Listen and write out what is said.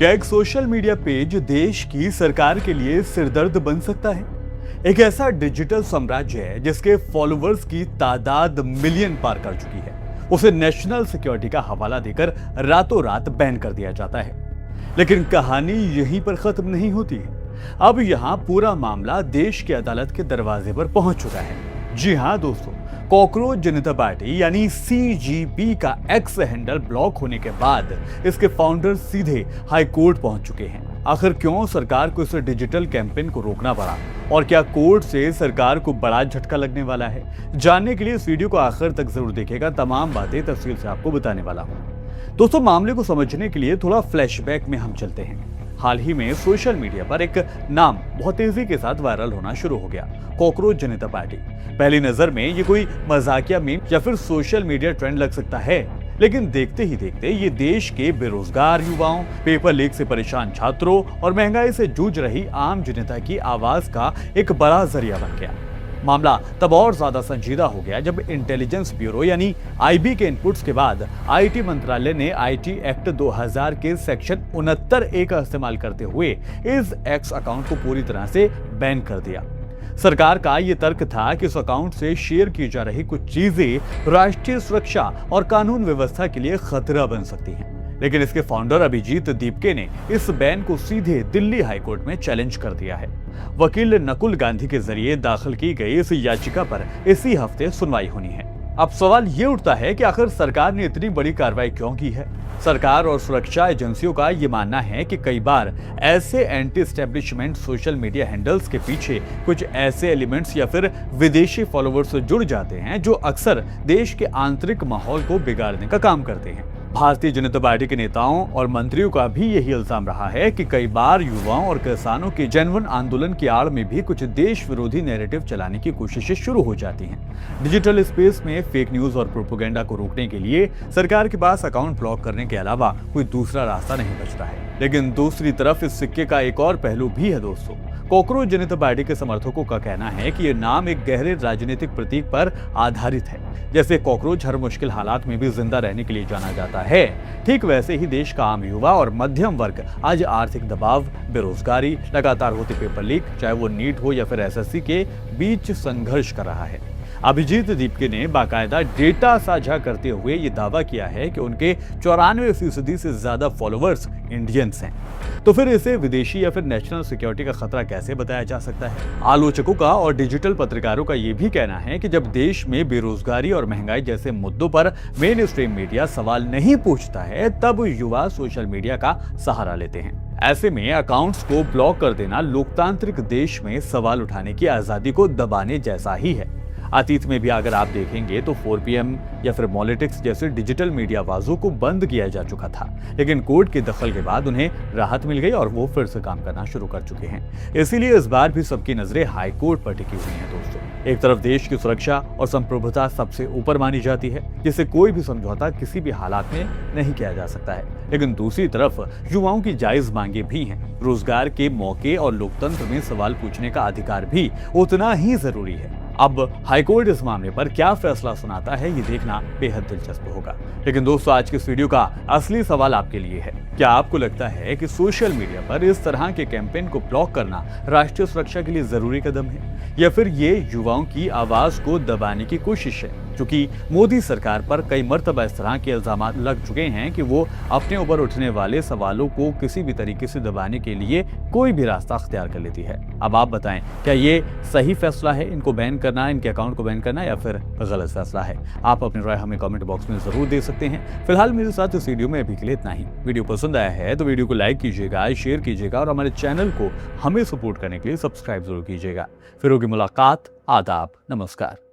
क्या एक social media page देश की सरकार के लिए सिरदर्द बन सकता है? एक ऐसा डिजिटल साम्राज्य है जिसके फॉलोअर्स की तादाद मिलियन पार कर चुकी है। उसे नेशनल सिक्योरिटी का हवाला देकर रातों रात बैन कर दिया जाता है। लेकिन कहानी यहीं पर खत्म नहीं होती है। अब यहां पूरा मामला देश की अदालत के दरवाजे पर पहुंच चुका है। जी हां दोस्तों, कॉकरोच जनता पार्टी यानी CJP का एक्स हैंडल ब्लॉक होने के बाद इसके फाउंडर सीधे हाई कोर्ट पहुंच चुके हैं। आखिर क्यों सरकार को इस डिजिटल कैंपेन को रोकना पड़ा और क्या कोर्ट से सरकार को बड़ा झटका लगने वाला है? जानने के लिए इस वीडियो को आखिर तक जरूर देखिएगा। तमाम बातें तफसील से आपको बताने वाला हूं। दोस्तों, मामले को समझने के लिए थोड़ा फ्लैशबैक में हम चलते हैं। हाल ही में सोशल मीडिया पर एक नाम बहुत तेजी के साथ वायरल होना शुरू हो गया, कॉकरोच जनता पार्टी। पहली नजर में ये कोई मजाकिया मीम या फिर सोशल मीडिया ट्रेंड लग सकता है, लेकिन देखते ही देखते ये देश के बेरोजगार युवाओं, पेपर लीक से परेशान छात्रों और महंगाई से जूझ रही आम जनता की आवाज का एक बड़ा जरिया बन गया। मामला तब और ज्यादा संजीदा हो गया जब इंटेलिजेंस ब्यूरो यानी IB के इनपुट्स के बाद IT मंत्रालय ने IT एक्ट 2000 के सेक्शन 69A का इस्तेमाल करते हुए इस एक्स अकाउंट को पूरी तरह से बैन कर दिया। सरकार का ये तर्क था कि इस अकाउंट से शेयर की जा रही कुछ चीजें राष्ट्रीय सुरक्षा और कानून व्यवस्था के लिए खतरा बन सकती हैं। लेकिन इसके फाउंडर अभिजीत दीपके ने इस बैन को सीधे दिल्ली हाईकोर्ट में चैलेंज कर दिया है। वकील नकुल गांधी के जरिए दाखिल की गई इस याचिका पर इसी हफ्ते सुनवाई होनी है। अब सवाल ये उठता है कि आखिर सरकार ने इतनी बड़ी कार्रवाई क्यों की है? सरकार और सुरक्षा एजेंसियों का ये मानना है कि कई बार ऐसे anti establishment social media handles के पीछे कुछ ऐसे एलिमेंट्स या फिर विदेशी फॉलोअर्स जुड़ जाते हैं जो अक्सर देश के आंतरिक माहौल को बिगाड़ने का काम करते हैं। भारतीय जनता पार्टी के नेताओं और मंत्रियों का भी यही इल्जाम रहा है कि कई बार युवाओं और किसानों के जेन्युइन आंदोलन की आड़ में भी कुछ देश विरोधी नैरेटिव चलाने की कोशिशें शुरू हो जाती हैं। डिजिटल स्पेस में फेक न्यूज और प्रोपेगेंडा को रोकने के लिए सरकार के पास अकाउंट ब्लॉक करने के अलावा कोई दूसरा रास्ता नहीं बचता है। लेकिन दूसरी तरफ इस सिक्के का एक और पहलू भी है दोस्तों। कॉकरोच जनता पार्टी के समर्थकों का कहना है कि यह नाम एक गहरे राजनीतिक प्रतीक पर आधारित है। जैसे कॉकरोच हर मुश्किल हालात में भी जिंदा रहने के लिए जाना जाता है, ठीक वैसे ही देश का आम युवा और मध्यम वर्ग आज आर्थिक दबाव, बेरोजगारी, लगातार होते पेपर लीक, चाहे वो नीट हो या फिर SSC के बीच संघर्ष कर रहा है। अभिजीत दीपके ने बाकायदा डेटा साझा करते हुए ये दावा किया है कि उनके 94% से ज्यादा फॉलोअर्स इंडियंस हैं। तो फिर इसे विदेशी या फिर नेशनल सिक्योरिटी का खतरा कैसे बताया जा सकता है? आलोचकों का और डिजिटल पत्रकारों का ये भी कहना है कि जब देश में बेरोजगारी और महंगाई जैसे मुद्दों पर मेन स्ट्रीम मीडिया सवाल नहीं पूछता है, तब युवा सोशल मीडिया का सहारा लेते हैं। ऐसे में अकाउंट्स को ब्लॉक कर देना लोकतांत्रिक देश में सवाल उठाने की आजादी को दबाने जैसा ही है। अतीत में भी अगर आप देखेंगे तो 4PM या फिर पॉलिटिक्स जैसे डिजिटल मीडिया आवाजों को बंद किया जा चुका था, लेकिन कोर्ट के दखल के बाद उन्हें राहत मिल गई और वो फिर से काम करना शुरू कर चुके हैं। इसीलिए इस बार भी सबकी नजरें हाई कोर्ट पर टिकी हुई हैं दोस्तों। एक तरफ देश की सुरक्षा और संप्रभुता सबसे ऊपर मानी जाती है, जिससे कोई भी समझौता किसी भी हालात में नहीं किया जा सकता है, लेकिन दूसरी तरफ युवाओं की जायज मांगे भी हैं। रोजगार के मौके और लोकतंत्र में सवाल पूछने का अधिकार भी उतना ही जरूरी है। अब हाईकोर्ट इस मामले पर क्या फैसला सुनाता है, ये देखना बेहद दिलचस्प होगा। लेकिन दोस्तों, आज की इस वीडियो का असली सवाल आपके लिए है, क्या आपको लगता है कि सोशल मीडिया पर इस तरह के कैंपेन को ब्लॉक करना राष्ट्रीय सुरक्षा के लिए जरूरी कदम है, या फिर ये युवाओं की आवाज को दबाने की कोशिश है? क्योंकि मोदी सरकार पर कई मर्तबा इस तरह के इल्जाम लग चुके हैं कि वो अपने ऊपर उठने वाले सवालों को किसी भी तरीके से दबाने के लिए कोई भी रास्ता अख्तियार कर लेती है। अब आप बताएं, क्या ये सही फैसला है इनको बैन करना, इनके अकाउंट को बैन करना, या फिर गलत फैसला है? आप अपनी राय हमें कमेंट बॉक्स में जरूर दे सकते हैं। फिलहाल मेरे साथ इस वीडियो में अभी के लिए इतना ही। वीडियो पसंद आया है तो वीडियो को लाइक कीजिएगा, शेयर कीजिएगा और हमारे चैनल को हमें सपोर्ट करने के लिए सब्सक्राइब जरूर कीजिएगा। फिर होगी मुलाकात। आदाब, नमस्कार।